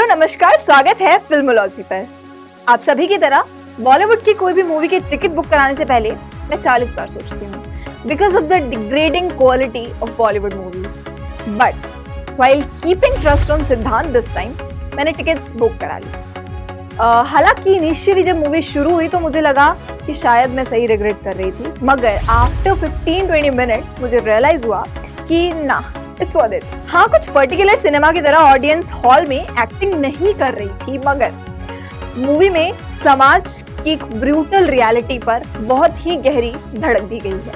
नमस्कार, स्वागत है फिल्मोलॉजी पर। आप सभी की तरह बॉलीवुड की कोई भी मूवी की टिकट बुक कराने से पहले मैं 40 बार सोचती हूँ because of the degrading quality of Bollywood movies. But while keeping trust on सिद्धांत दिस टाइम मैंने टिकट्स बुक करा ली। हालांकि इनिशियली जब मूवी शुरू हुई तो मुझे लगा कि शायद मैं सही रिग्रेट कर रही थी, मगर आफ्टर 15-20 मिनट्स मुझे रियलाइज हुआ कि ना, इट्स वर्थ इट। हाँ, कुछ पर्टिकुलर सिनेमा की तरह ऑडियंस हॉल में एक्टिंग नहीं कर रही थी, मगर मूवी में समाज की एक ब्रूटल रियलिटी पर बहुत ही गहरी धड़क दी गई है।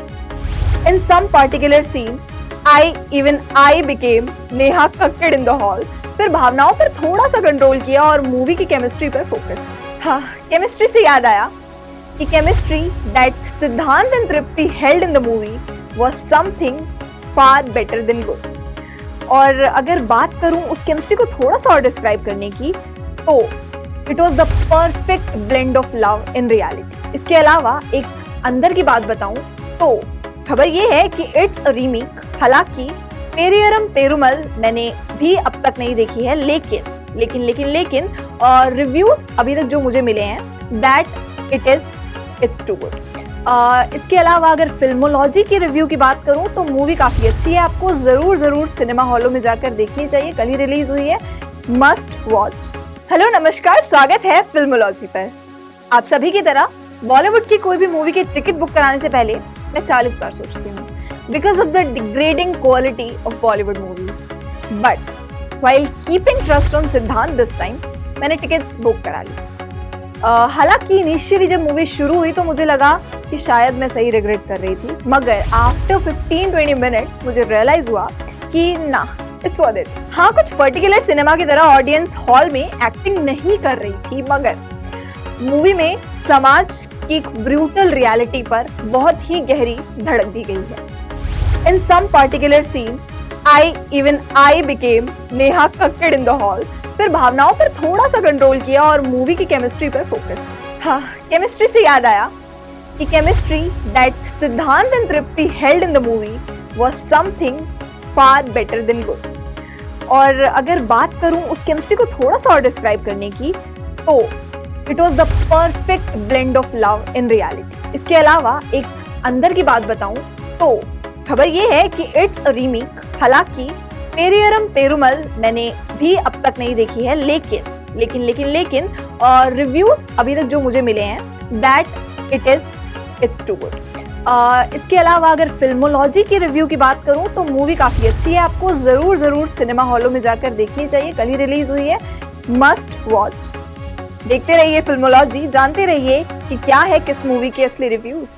In some particular scene I became Neha Kakkar in the hall. फिर भावनाओं पर थोड़ा सा कंट्रोल किया और मूवी की केमिस्ट्री पर फोकस। हाँ, केमिस्ट्री से याद आया कि केमिस्ट्री दैट सिद्धांत and Tripti held in the movie was something far better than good. और अगर बात करूं उस केमिस्ट्री को थोड़ा सा और डिस्क्राइब करने की, तो it was the perfect blend of love in reality. इसके अलावा एक अंदर की बात बताऊं तो खबर ये है कि इट्स अ रीमेक। हालांकि पेरियरम पेरुमल मैंने भी अब तक नहीं देखी है, लेकिन रिव्यूज अभी तक जो मुझे मिले हैं दैट इट्स टू गुड। इसके अलावा अगर फिल्मोलॉजी की रिव्यू की बात करूं तो मूवी काफी अच्छी है, आपको जरूर सिनेमा हॉलों में जाकर देखनी चाहिए। कल ही रिलीज हुई है, मस्ट वॉच। हेलो नमस्कार, स्वागत है फिल्मोलॉजी पर। आप सभी की तरह बॉलीवुड की कोई भी मूवी की टिकट बुक कराने से पहले मैं 40 बार सोचती हूँ because of the degrading quality of Bollywood movies. But while keeping trust on सिद्धांत दिस टाइम मैंने टिकट्स बुक करा ली। हालांकि इनिशियली जब मूवी शुरू हुई तो मुझे लगा कि शायद मैं सही रिग्रेट कर रही थी, मगर आफ्टर 15-20 मिनट्स मुझे रियलाइज हुआ कि ना, इट्स वर्थ इट। हाँ, कुछ पर्टिकुलर सिनेमा की तरह ऑडियंस हॉल में एक्टिंग नहीं कर रही थी, मगर मूवी में समाज की एक ब्रूटल रियलिटी पर बहुत ही गहरी धड़क दी गई है। In some particular scene I became Neha Kakkar in the hall. फिर भावनाओं पर थोड़ा सा कंट्रोल किया और मूवी की केमिस्ट्री पर फोकस। हाँ, केमिस्ट्री से याद आया कि केमिस्ट्री दैट सिद्धांत and Tripti held in the movie was something far better than good. और अगर बात करूं उस केमिस्ट्री को थोड़ा सा और डिस्क्राइब करने की, तो it was the perfect blend of love in reality. इसके अलावा एक अंदर की बात बताऊं तो खबर ये है कि इट्स अ रीमेक। हालांकि पेरियरम पेरुमल मैंने भी अब तक नहीं देखी है, लेकिन रिव्यूज अभी तक जो मुझे मिले हैं दैट इट्स टू गुड। इसके अलावा अगर फिल्मोलॉजी की रिव्यू की बात करूं तो मूवी काफी अच्छी है, आपको जरूर सिनेमा हॉलों में जाकर देखनी चाहिए। कल ही रिलीज हुई है, मस्ट वॉच। देखते रहिए फिल्मोलॉजी, जानते रहिए कि क्या है किस मूवी के असली रिव्यूज।